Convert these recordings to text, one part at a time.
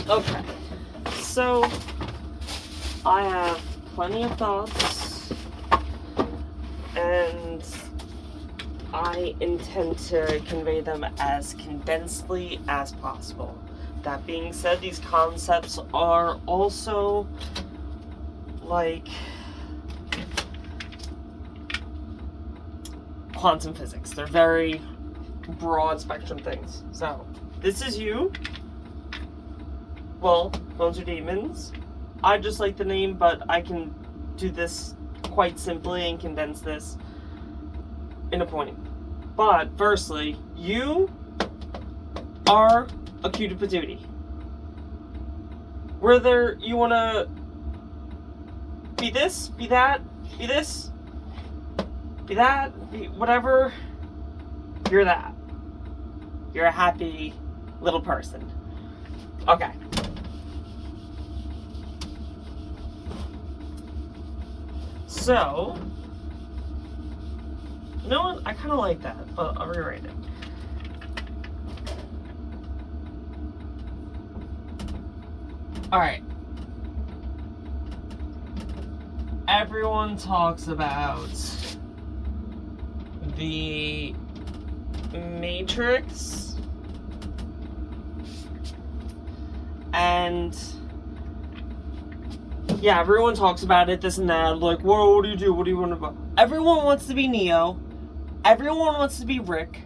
Okay, so I have plenty of thoughts, and I intend to convey them as condensedly as possible. That being said, these concepts are also like quantum physics. They're very broad spectrum things. So, this is you. Well, Bones are Demons. I just like the name, but I can do this quite simply and condense this in a point. But, firstly, you are a cutie patootie. Whether you want to be this, be that, be this, be that, be whatever, you're that. You're a happy little person. Okay. So, you know what? I kind of like that, but I'll rewrite it. Alright. Everyone talks about the Matrix and yeah, everyone talks about it, this and that, like, whoa, what do you do? What do you want to do? Everyone wants to be Neo. Everyone wants to be Rick.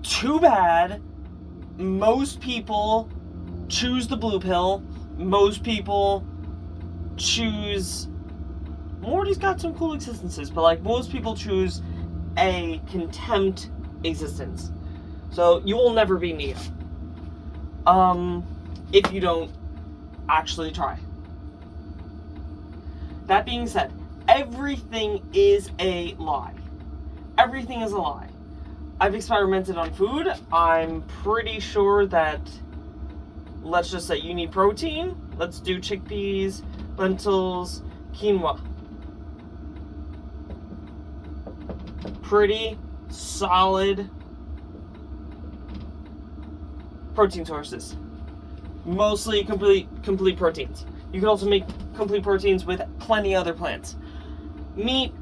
Too bad most people choose the blue pill. Most people choose... Morty's got some cool existences, but, like, most people choose a contempt existence. So, you will never be Neo. If you don't actually try. That being said, everything is a lie. Everything is a lie. I've experimented on food. I'm pretty sure that, let's just say you need protein. Let's do chickpeas, lentils, quinoa. Pretty solid protein sources. Mostly complete proteins. You can also make complete proteins with plenty other plants. Meat,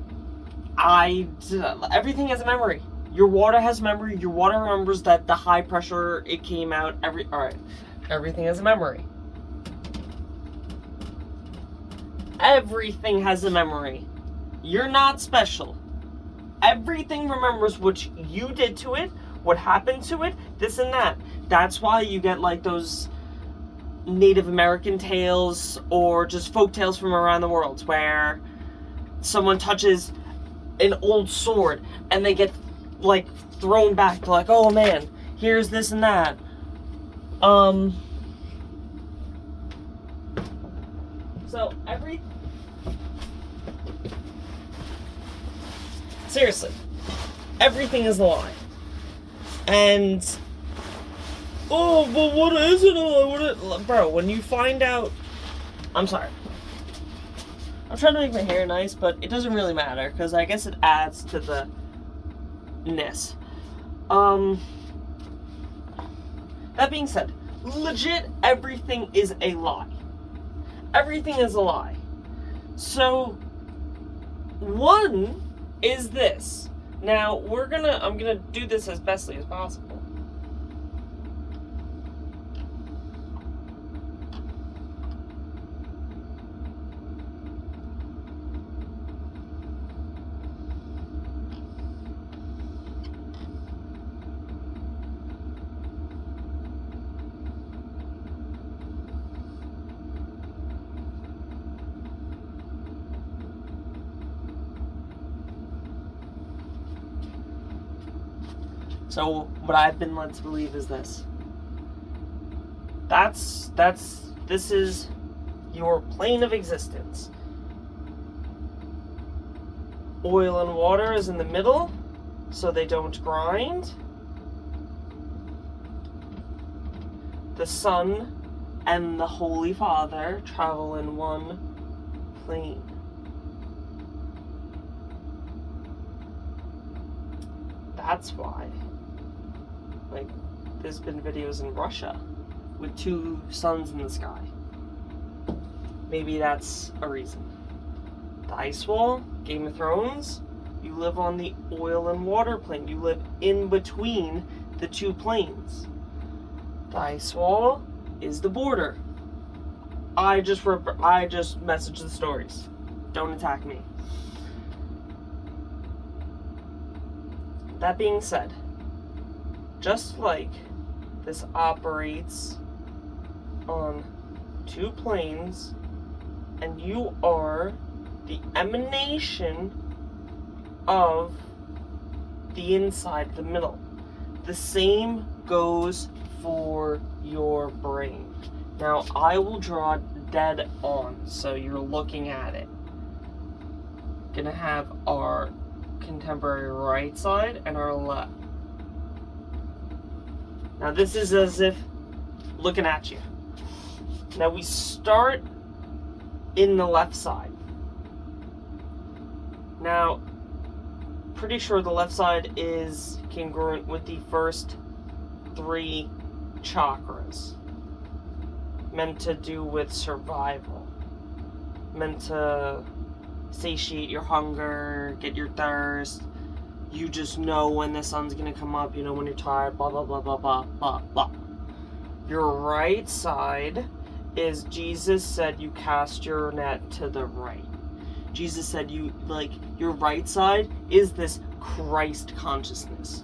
everything has a memory. Your water has memory. Your water remembers that the high pressure it came out. Alright. Everything has a memory. Everything has a memory. You're not special. Everything remembers what you did to it, what happened to it, this and that. That's why you get like those Native American tales or just folk tales from around the world where someone touches an old sword and they get like thrown back to like, oh man, here's this and that. So seriously, everything is a lie. And oh, but what is it? Bro, when you find out... I'm sorry. I'm trying to make my hair nice, but it doesn't really matter, because I guess it adds to the ness. That being said, legit, everything is a lie. Everything is a lie. So, one is this. Now, I'm gonna do this as bestly as possible. So, what I've been led to believe is this. This is your plane of existence. Oil and water is in the middle, so they don't grind. The Son and the Holy Father travel in one plane. That's why. Like, there's been videos in Russia with 2 suns in the sky. Maybe that's a reason. The ice wall, Game of Thrones, you live on the oil and water plane. You live in between the 2 planes. The ice wall is the border. I just message the stories. Don't attack me. That being said, just like this operates on 2 planes, and you are the emanation of the inside, the middle. The same goes for your brain. Now, I will draw dead on, so you're looking at it. Gonna have our contemporary right side and our left. Now, this is as if looking at you. Now, we start in the left side. Now, pretty sure the left side is congruent with the first 3 chakras. Meant to do with survival. Meant to satiate your hunger, get your thirst. You just know when the sun's gonna come up, you know when you're tired, blah, blah, blah, blah, blah, blah, blah. Your right side is Jesus said you cast your net to the right. Jesus said your right side is this Christ consciousness,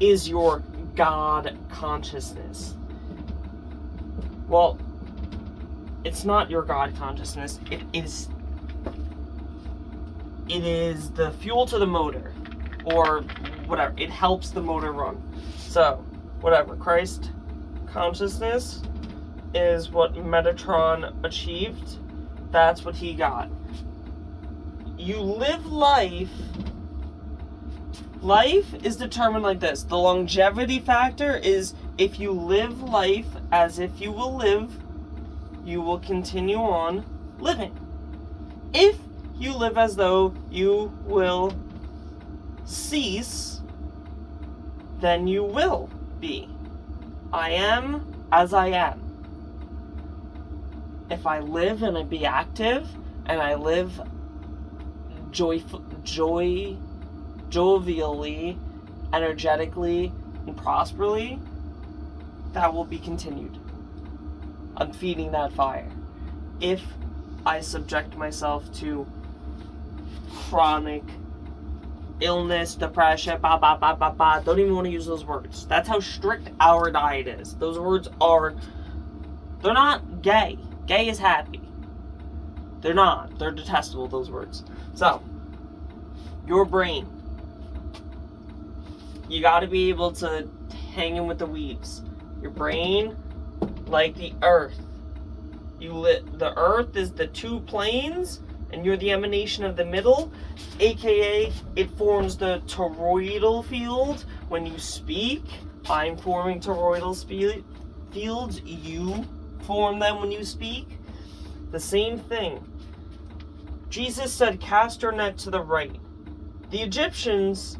is your God consciousness. Well, it's not your God consciousness. It is the fuel to the motor, or whatever. It helps the motor run. So, whatever. Christ consciousness is what Metatron achieved. That's what he got. You live life. Life is determined like this. The longevity factor is if you live life as if you will live, you will continue on living. If you live as though you will cease, then you will be. I am as I am. If I live and I be active, and I live jovially, energetically, and prosperly, that will be continued. I'm feeding that fire. If I subject myself to chronic illness, depression, don't even want to use those words. That's how strict our diet is. Those words they're not gay. Gay is happy. They're not. They're detestable, those words. So, your brain. You gotta be able to hang in with the weaves. Your brain, like the earth. The earth is the 2 planes, and you're the emanation of the middle, aka it forms the toroidal field when you speak. I'm forming toroidal fields. You form them when you speak. The same thing. Jesus said, cast your net to the right. The Egyptians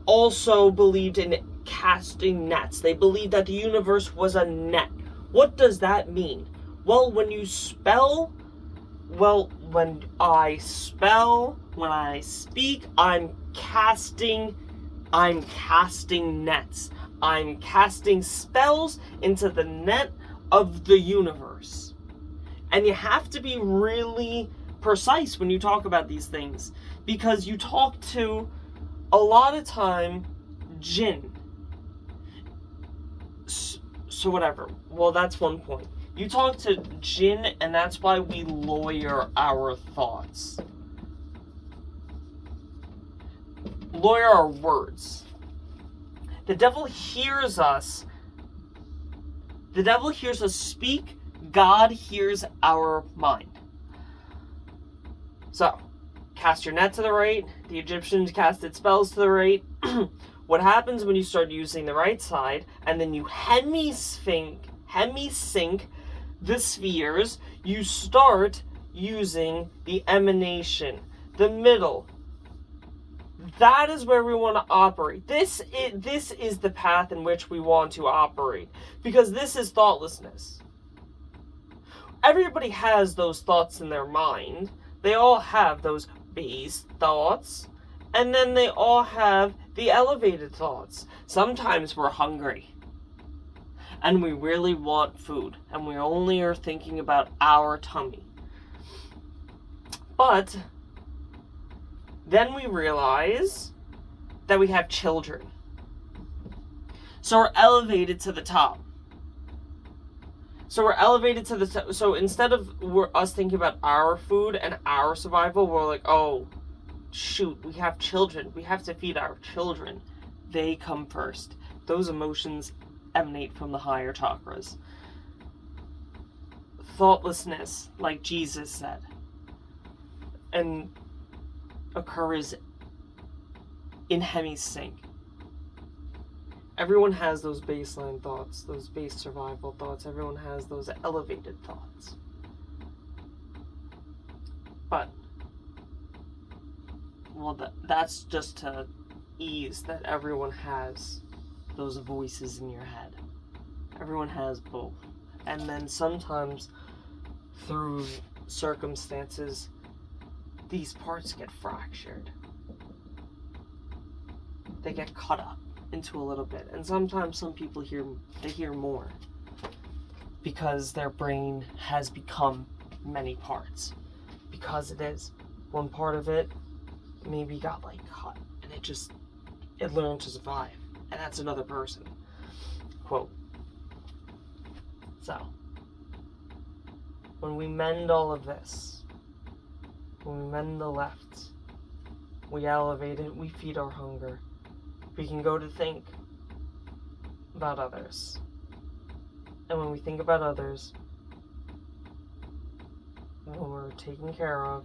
also believed in casting nets. They believed that the universe was a net. What does that mean? Well, when I speak, I'm casting nets. I'm casting spells into the net of the universe. And you have to be really precise when you talk about these things, because you talk to, a lot of time, jinn. So whatever. Well, that's one point. You talk to jinn, and that's why we lawyer our thoughts. Lawyer our words. The devil hears us. The devil hears us speak. God hears our mind. So, cast your net to the right. The Egyptians casted spells to the right. What happens when you start using the right side, and then you hemisync the spheres, you start using the emanation, the middle. that is where we want to operate. This is the path in which we want to operate, because this is thoughtlessness. Everybody has those thoughts in their mind. They all have those base thoughts, and then they all have the elevated thoughts. Sometimes we're hungry, and we really want food, and we only are thinking about our tummy. But then we realize that we have children. So we're elevated to the top. So instead of us thinking about our food and our survival, we're like, oh, shoot, we have children. We have to feed our children. They come first. Those emotions emanate from the higher chakras. Thoughtlessness, like Jesus said, and occurs in hemisync. Everyone has those baseline thoughts, those base survival thoughts. Everyone has those elevated thoughts. But, well, that's just to ease that everyone has those voices in your head. Everyone has both. And then sometimes, through circumstances, these parts get fractured. They get cut up into a little bit. And sometimes some people hear more because their brain has become many parts. Because it is. One part of it maybe got like cut and it learned to survive. And that's another person. Quote. So, when we mend all of this, when we mend the left, we elevate it, we feed our hunger. We can go to think about others. And when we think about others, when we're taken care of,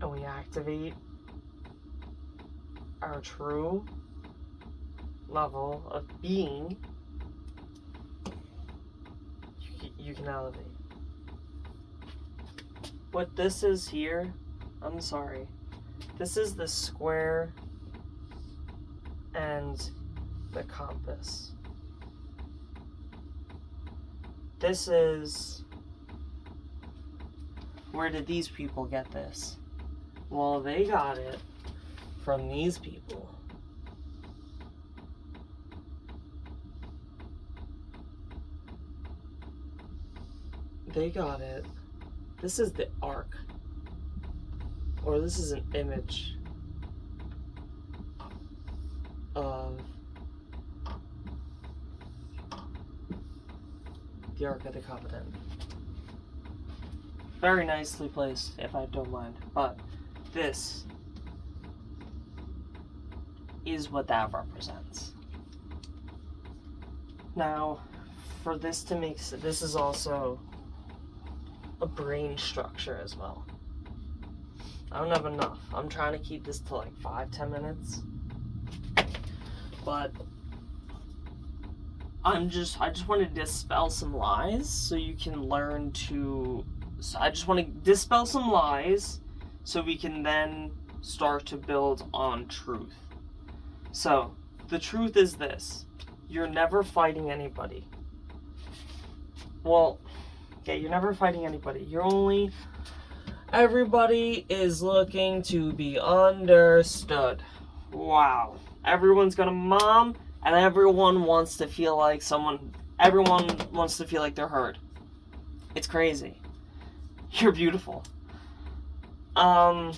and we activate our true level of being, you can elevate. What this is here, I'm sorry, this is the square and the compass. This is, where did these people get this? Well, they got it from these people. They got it. This is the arc. Or this is an image of the Ark of the Covenant. Very nicely placed, if I don't mind. But this is what that represents. Now, for this to make sense, this is also a brain structure as well. I don't have enough. I'm trying to keep this to like 5-10 minutes. But I just want to dispel some lies so you can learn to. So I just want to dispel some lies so we can then start to build on truth. So the truth is this: you're never fighting anybody. Well, yeah, you're never fighting anybody. You're only. Everybody is looking to be understood. Wow. Everyone's got a mom, and everyone wants to feel like everyone wants to feel like they're heard. It's crazy. You're beautiful. That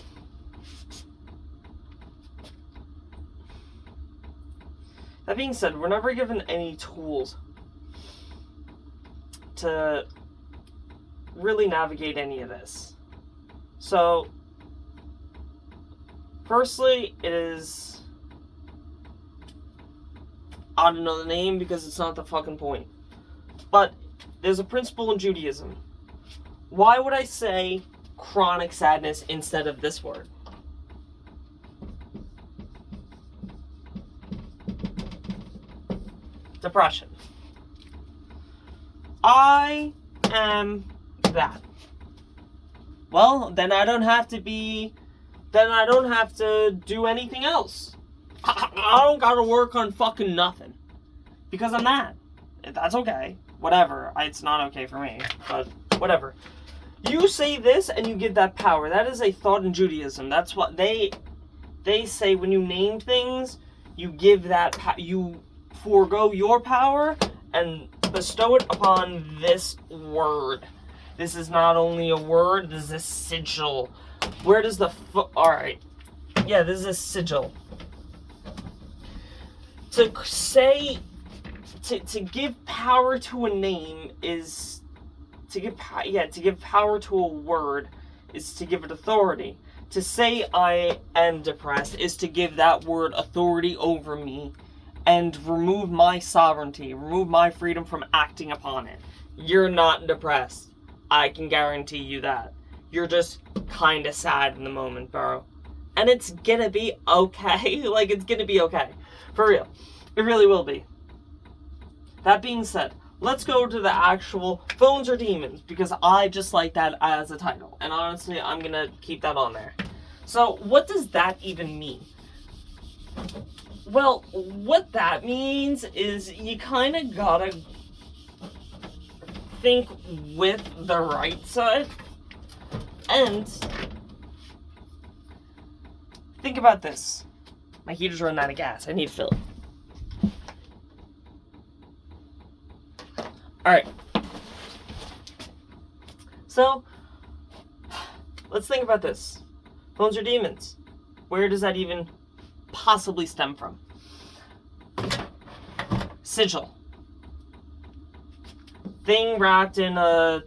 being said, we're never given any tools to really navigate any of this. So, firstly, it is, I don't know the name because it's not the fucking point. But there's a principle in Judaism. Why would I say chronic sadness instead of this word? Depression. I am that. Well, then I don't have to be then I don't have to do anything else. I don't gotta work on fucking nothing. Because I'm mad. That's okay. Whatever. It's not okay for me. But whatever. You say this and you give that power. That is a thought in Judaism. That's what they say when you name things, you give that, you forego your power and bestow it upon this word. This is not only a word, this is a sigil. Where does the alright. Yeah, this is a sigil. To say, to give power to a name is, to give power to a word is to give it authority. To say I am depressed is to give that word authority over me and remove my sovereignty, remove my freedom from acting upon it. You're not depressed. I can guarantee you that. You're just kind of sad in the moment, bro. And it's gonna be okay. Like, it's gonna be okay. For real. It really will be. That being said, let's go to the actual Phones or Demons, because I just like that as a title. And honestly, I'm gonna keep that on there. So, what does that even mean? Well, what that means is you kind of gotta think with the right side. And think about this. My heater's running out of gas. I need to fill it. Alright. So, let's think about this. Phones or demons? Where does that even possibly stem from? Sigil. Thing wrapped in a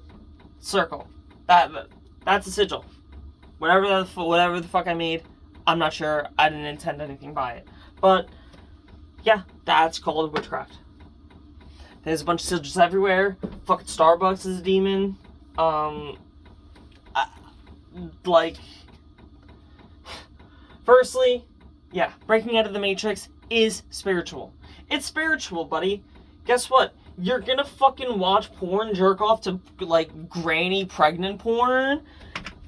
circle. That's a sigil. Whatever the fuck I made, I'm not sure. I didn't intend anything by it. But, yeah, that's called witchcraft. There's a bunch of sigils everywhere. Fucking Starbucks is a demon. Firstly, yeah, breaking out of the Matrix is spiritual. It's spiritual, buddy. Guess what? You're gonna fucking watch porn, jerk off to, like, granny pregnant porn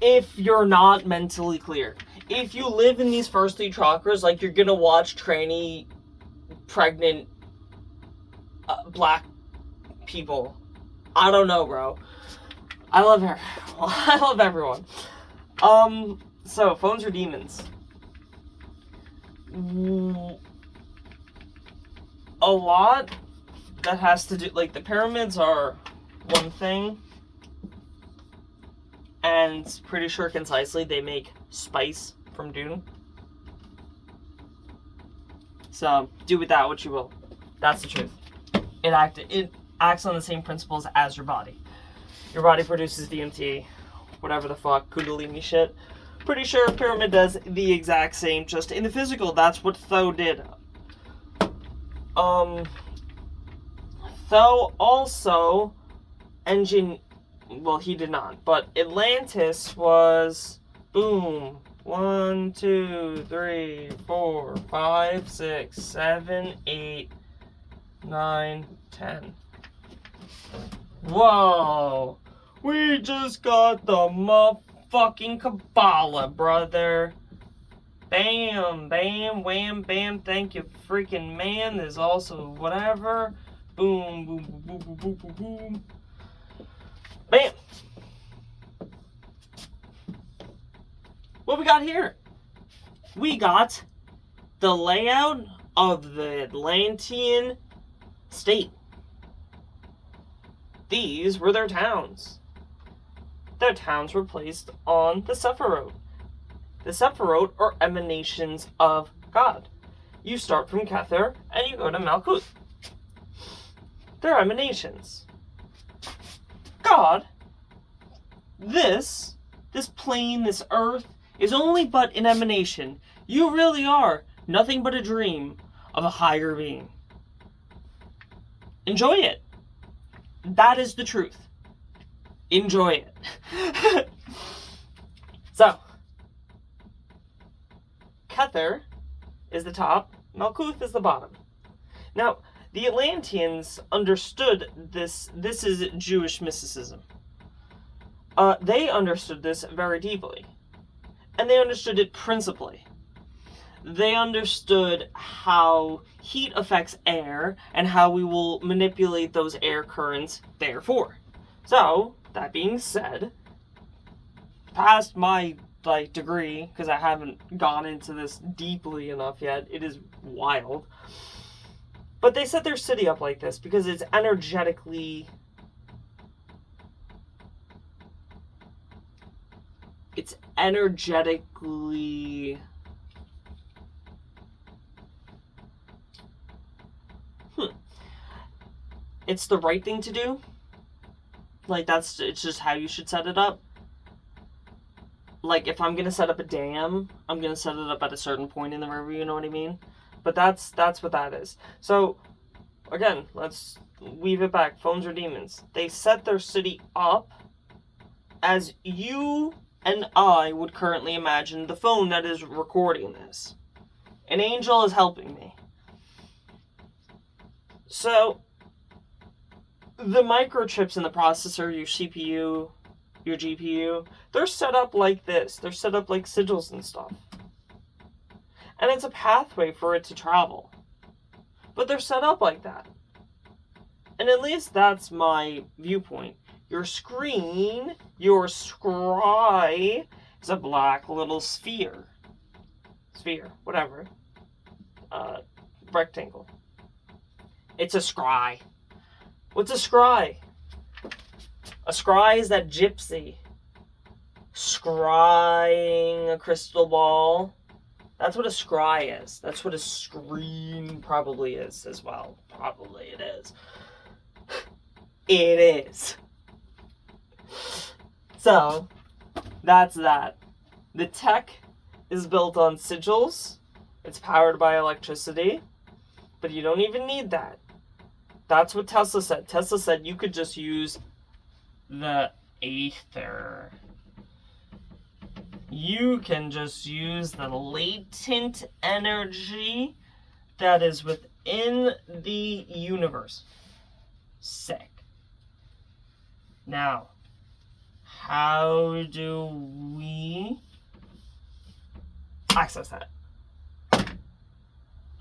if you're not mentally clear. If you live in these first three chakras, like, you're gonna watch tranny pregnant black people. I don't know, bro. I love her. I love everyone. So, Phones or Demons? A lot that has to do, like, the pyramids are one thing, and pretty sure concisely they make spice from Dune. So, do with that what you will. That's the truth. It acts on the same principles as your body. Your body produces DMT, whatever the fuck, Kundalini shit. Pretty sure a pyramid does the exact same, just in the physical. That's what Tho did. Tho also well, he did not, but Atlantis was, boom, 1, 2, 3, 4, 5, 6, 7, 8, 9, 10. Whoa! We just got the motherfucking Kabbalah, brother. Bam, bam, wham, bam, thank you, freaking man. There's also whatever. Boom, boom, boom, boom, boom, boom, boom, boom. Bam! What we got here? We got the layout of the Atlantean state. These were their towns. Their towns were placed on the Sephiroth. The Sephiroth are emanations of God. You start from Kether and you go to Malkuth. They're emanations. God, this plane, this earth, is only but an emanation. You really are nothing but a dream of a higher being. Enjoy it. That is the truth. Enjoy it. So, Kether is the top, Malkuth is the bottom. Now, the Atlanteans understood this. This is Jewish mysticism. They understood this very deeply. And they understood it principally. They understood how heat affects air and how we will manipulate those air currents therefore. So, that being said, past my degree, because I haven't gone into this deeply enough yet, it is wild. But they set their city up like this because it's energetically it's the right thing to do. It's just how you should set it up. Like, if I'm gonna set up a dam, I'm gonna set it up at a certain point in the river, you know what I mean? But that's what that is. So, again, let's weave it back. Phones are demons. They set their city up as you and I would currently imagine the phone that is recording this. An angel is helping me. So, the microchips in the processor, your CPU, your GPU, they're set up like this. They're set up like sigils and stuff. And it's a pathway for it to travel. But they're set up like that. And at least that's my viewpoint. Your screen, your scry, is a black little sphere. Sphere, whatever. Rectangle. It's a scry. What's a scry? A scry is that gypsy scrying a crystal ball. That's what a scry is. That's what a screen probably is as well. Probably it is. It is. So, that's that. The tech is built on sigils. It's powered by electricity. But you don't even need that. That's what Tesla said. Tesla said you could just use the ether. You can just use the latent energy that is within the universe. Sick. Now, how do we access that?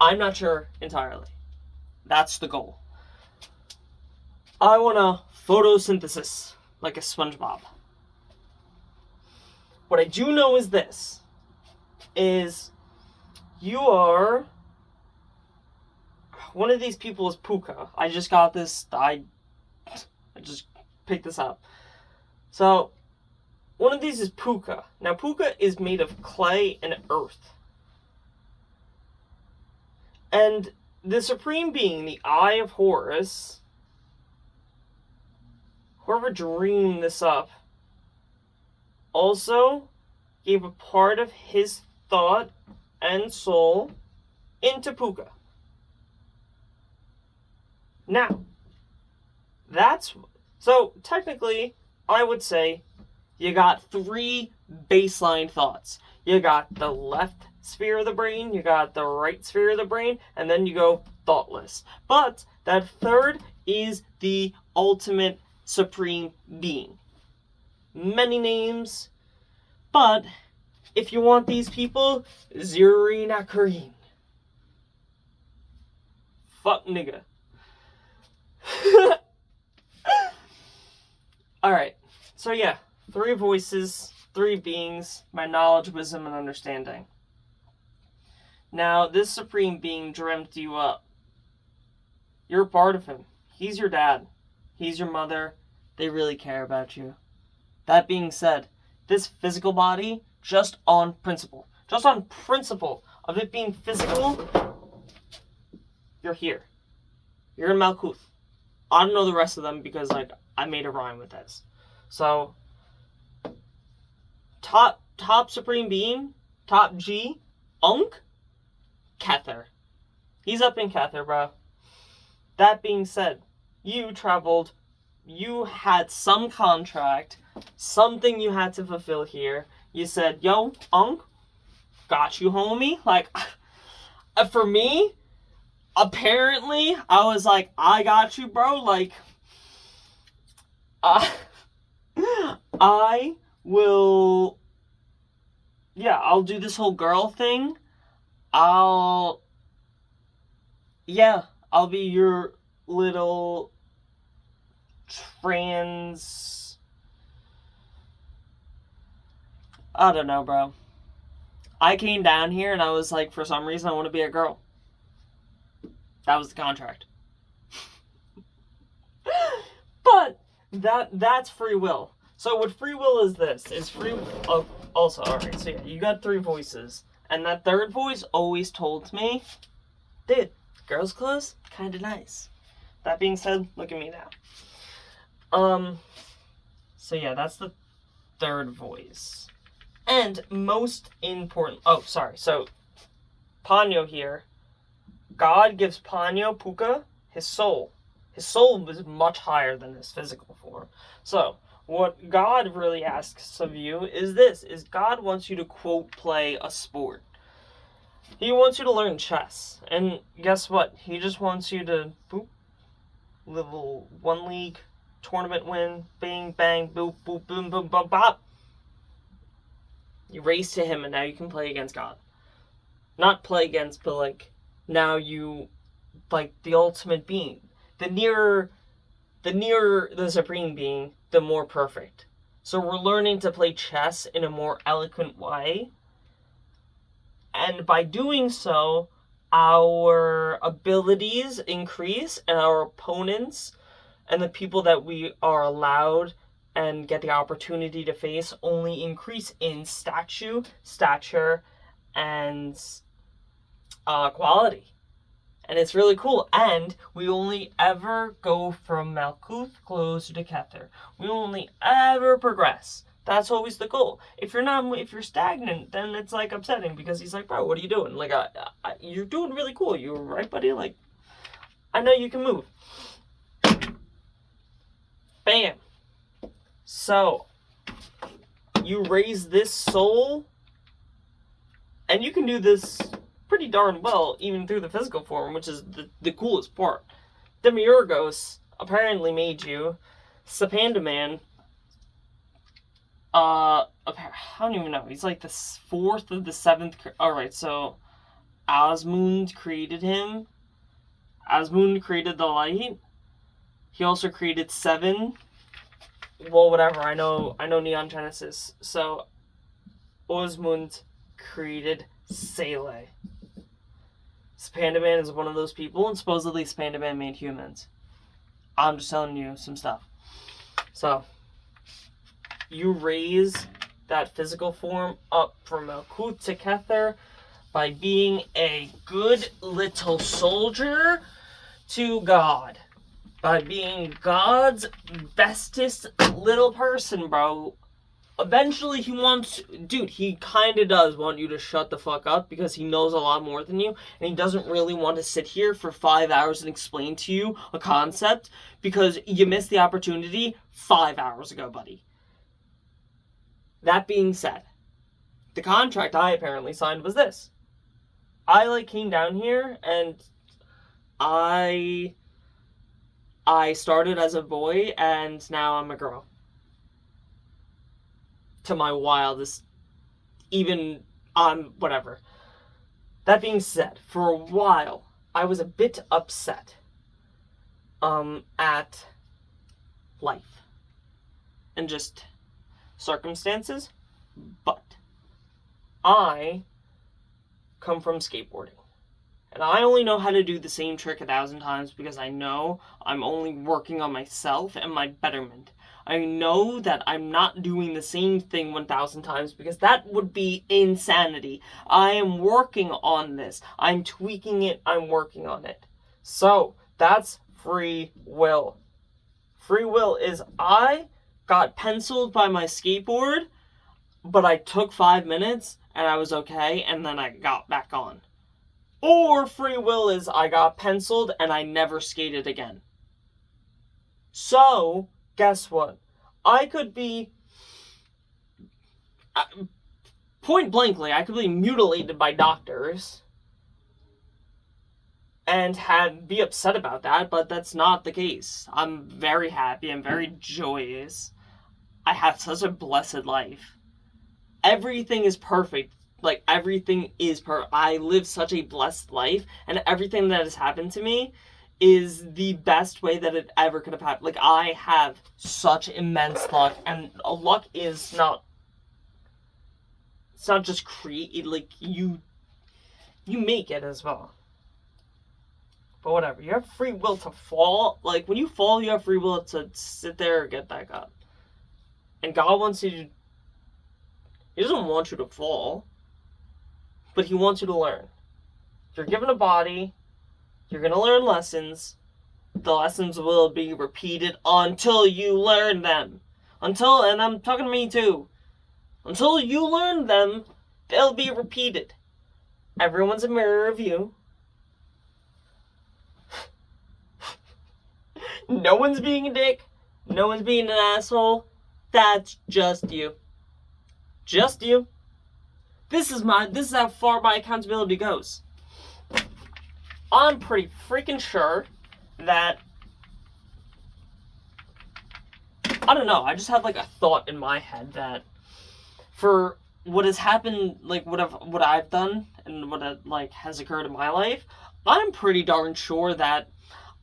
I'm not sure entirely. That's the goal. I want a photosynthesis, like a SpongeBob. What I do know is this, is you are, one of these people is Puka. I just got this, I just picked this up. So, one of these is Puka. Now, Puka is made of clay and earth. And the Supreme Being, the Eye of Horus, whoever dreamed this up, also gave a part of his thought and soul into Puka. Now, so technically, I would say you got 3 baseline thoughts. You got the left sphere of the brain, you got the right sphere of the brain, and then you go thoughtless. But that third is the ultimate Supreme Being. Many names, but if you want these people, Zurina Karin. Fuck nigga. Alright, so yeah, 3 voices, 3 beings, my knowledge, wisdom, and understanding. Now, this Supreme Being dreamt you up. You're a part of him. He's your dad. He's your mother. They really care about you. That being said, this physical body, just on principle of it being physical, you're here. You're in Malkuth. I don't know the rest of them because, I made a rhyme with this. So, top Supreme Being, top G, Unk, Kether. He's up in Kether, bro. That being said, you traveled, you had some contract, something you had to fulfill here. You said, yo, Unk, got you, homie. For me, apparently, I was like, I got you, bro. I will I'll do this whole girl thing. I'll be your little trans... I don't know, bro. I came down here and I was like, for some reason, I want to be a girl. That was the contract. But that's free will. So what free will is this? Is free... Oh, also, alright, so yeah, you got 3 voices. And that third voice always told me, dude, girls' clothes, kinda nice. That being said, look at me now. So yeah, that's the third voice. And most important... Oh, sorry. So, Ponyo here. God gives Ponyo, Puka, his soul. His soul is much higher than his physical form. So, what God really asks of you is this. Is God wants you to, quote, play a sport. He wants you to learn chess. And guess what? He just wants you to, boop, level 1 league, tournament win, bang, bang, boop, boop, boom, boom, bop, bop. You race to him, and now you can play against God. Not play against, but, like, now you, like, the ultimate being. The nearer the supreme being, the more perfect. So we're learning to play chess in a more eloquent way. And by doing so, our abilities increase, and our opponents and the people that we are allowed and get the opportunity to face only increase in stature, and quality. And it's really cool. And we only ever go from Malkuth closer to Kether. We only ever progress. That's always the goal. If you're stagnant, then it's like upsetting, because he's like, bro, what are you doing? Like, you're doing really cool. You were right, buddy. Like, I know you can move. Bam. So, you raise this soul, and you can do this pretty darn well, even through the physical form, which is the coolest part. Demiurgos apparently made you. Sapandaman, I don't even know, he's like the 4th of the 7th, alright, so Asmund created him. Asmund created the light. He also created 7. Well, whatever, I know Neon Genesis. So, Osmund created Sele. Spandaman is one of those people, and supposedly Spandaman made humans. I'm just telling you some stuff. So, you raise that physical form up from Malkuth to Kether by being a good little soldier to God. By being God's bestest little person, bro. Eventually he kinda does want you to shut the fuck up, because he knows a lot more than you, and he doesn't really want to sit here for 5 hours and explain to you a concept, because you missed the opportunity 5 hours ago, buddy. That being said, the contract I apparently signed was this. I, came down here, and I started as a boy, and now I'm a girl. To my wildest, even whatever. That being said, for a while, I was a bit upset at life and just circumstances, but I come from skateboarding. And I only know how to do the same trick 1,000 times, because I know I'm only working on myself and my betterment. I know that I'm not doing the same thing 1,000 times, because that would be insanity. I am working on this. I'm tweaking it. I'm working on it. So, that's free will. Free will is I got penciled by my skateboard, but I took 5 minutes and I was okay, and then I got back on. Or free will is I got penciled and I never skated again. So, guess what? I could be, point blankly, I could be mutilated by doctors and be upset about that, but that's not the case. I'm very happy. I'm very joyous. I have such a blessed life. everything is perfect. Like, everything is perfect. I live such a blessed life, and everything that has happened to me is the best way that it ever could have happened. Like, I have such immense luck, and luck is not, it's not just create, like, you make it as well. But whatever, you have free will to fall. Like, when you fall, you have free will to sit there or get back up. And God wants you to, He doesn't want you to fall, but He wants you to learn. You're given a body, you're going to learn lessons. The lessons will be repeated until you learn them. Until, and I'm talking to me too, until you learn them, they'll be repeated. Everyone's a mirror of you. No one's being a dick. No one's being an asshole. That's just you. Just you. This is how far my accountability goes. I'm pretty freaking sure that, I don't know, I just have like a thought in my head that for what has happened, like what I've done and what has occurred in my life, I'm pretty darn sure that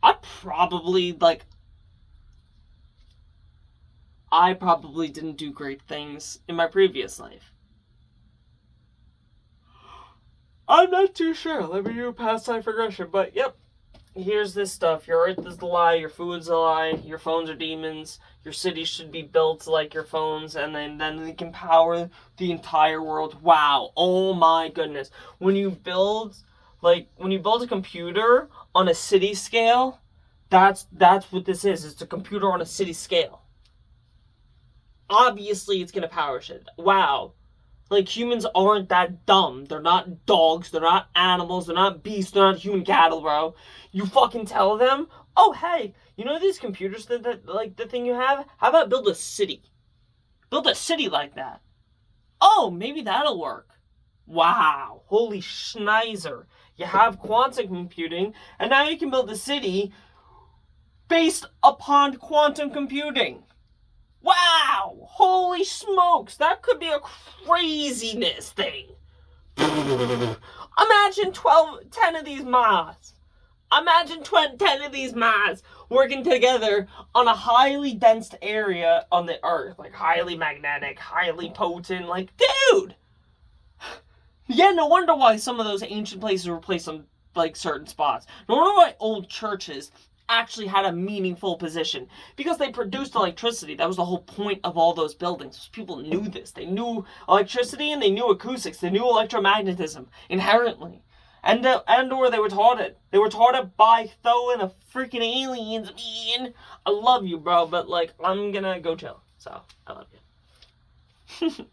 I probably didn't do great things in my previous life. I'm not too sure. Let me do past life regression, but yep. Here's this stuff. Your earth is a lie, your food's a lie, your phones are demons, your city should be built like your phones, and then they can power the entire world. Wow. Oh my goodness. When you build a computer on a city scale, that's what this is. It's a computer on a city scale. Obviously, it's gonna power shit. Wow. Like, humans aren't that dumb. They're not dogs. They're not animals. They're not beasts. They're not human cattle, bro. You fucking tell them, oh, hey, you know these computers that like, the thing you have? How about build a city? Build a city like that. Oh, maybe that'll work. Wow. Holy schnizer. You have quantum computing, and now you can build a city based upon quantum computing. Wow! Holy smokes! That could be a craziness thing. Imagine 10 of these mods. Imagine 10 of these mods working together on a highly dense area on the Earth. Like, highly magnetic, highly potent. Like, dude! Yeah, no wonder why some of those ancient places were placed on, like, certain spots. No wonder why old churches actually had a meaningful position, because they produced electricity. That was the whole point of all those buildings. People knew this. They knew electricity, and they knew acoustics. They knew electromagnetism inherently, and or they were taught it. They were taught it by Tho and the freaking aliens. Man, I love you, bro, but like, I'm gonna go chill. So I love you.